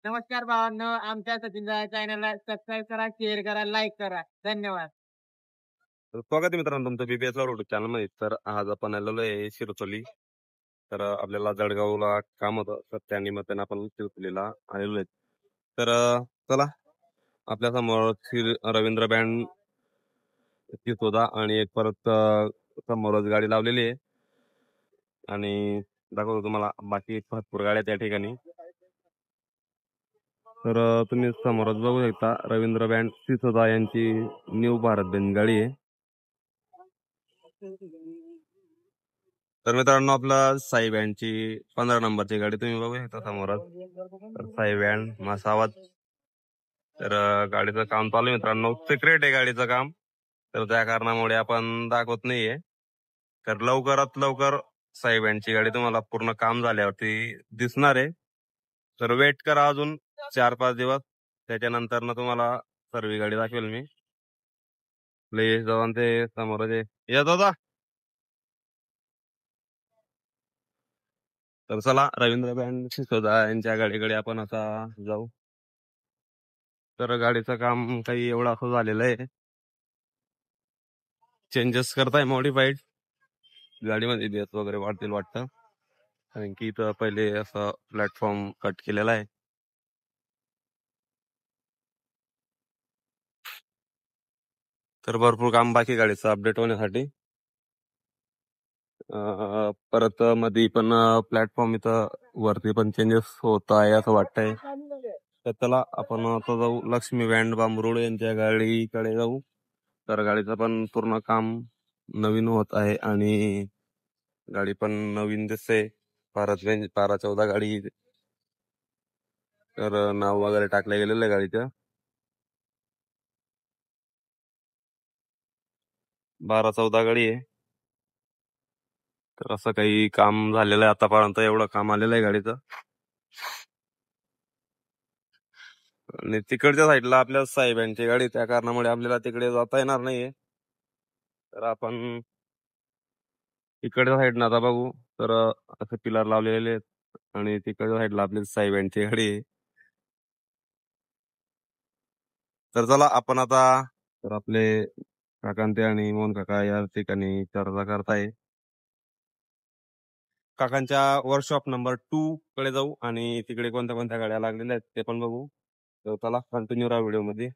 नमस्कार भावांनो, आमच्या सचिन चॅनलला सबस्क्राईब करा, शेअर करा, लाईक करा. धन्यवाद. स्वागत आहे मित्रांनो तुमचं बीबीएस ला चॅनल मध्ये. तर आज आपण आलेलो आहे शिरसोली. तर आपल्याला जळगावला काम होतं, तर त्या निमित्ताने आपण शिरसोलीला आलेलो आहे. तर चला, आपल्या समोर रवींद्र बँड होता आणि एक परत समोरच गाडी लावलेली आहे आणि दाखवतो तुम्हाला बाकी भरपूर गाड्या त्या ठिकाणी. तर तुम्ही समोरच बघू शकता रवींद्र बँड सिसोदा यांची न्यू भारत बँड गाडी आहे. तर मित्रांनो, आपला साई बँडची 15 नंबरची गाडी तुम्ही बघू शकता समोरच. तर साई बँड मसावत. तर गाडीचं काम चालू आहे मित्रांनो, सिक्रेट आहे गाडीचं काम, तर त्या कारणामुळे आपण दाखवत नाहीये. तर लवकरात लवकर साई बँडची गाडी तुम्हाला पूर्ण काम झाल्यावरती दिसणार आहे. तर वेट करा अजून 4-5 दिवस, त्याच्यानंतर ना तुम्हाला सर्व गाडी दाखवेल मी. प्लीज जाऊन ते समोर येत होता. तर चला, रवींद्र बँड सिसोदा यांच्या गाडीकडे आपण आता जाऊ. तर गाडीचं काम काही एवढं असं झालेलं आहे, चेंजेस करताय मॉडिफाईड गाडीमध्ये, बेस वगैरे वाढतील वाटतं, कारण की इथं पहिले असं प्लॅटफॉर्म कट केलेला आहे. तर भरपूर काम बाकी गाडीचं अपडेट होण्यासाठी. परत मध्ये पण प्लॅटफॉर्म इथं वरती पण चेंजेस होत आहे असं वाटतंय. तर चला, आपण आता जाऊ लक्ष्मी बँड बांबरुड यांच्या गाडीकडे जाऊ. तर गाडीचं पण पूर्ण काम नवीन होत आहे आणि गाडी पण नवीन दिसते. 1214 गाडी. तर नाव वगैरे टाकलं गेलेलं आहे गाडीचं. 1214 गाडी आहे. तर असं काही काम झालेलं आहे आतापर्यंत, एवढं काम आलेलं आहे गाडीचं. आणि तिकडच्या साईडला आपल्या साहेबांची गाडी, त्या कारणामुळे आपल्याला तिकडे जाता येणार नाहीये. तर आपण इकडच्या साईडनं आता बघू. तर असे पिलर लावलेले आहेत आणि तिकडच्या साईडला आपली साहेबांची गाडी आहे. तर चला, आपण आता, तर आपले काकांते आणि मोहन काका या ठिकाणी चर्चा करताय. काकांच्या वर्कशॉप नंबर 2 कडे जाऊ आणि तिकडे कोणत्या कोणत्या गाड्या लागलेल्या आहेत ते पण बघू. तर चला, कंटिन्यू राहा व्हिडिओ मध्ये.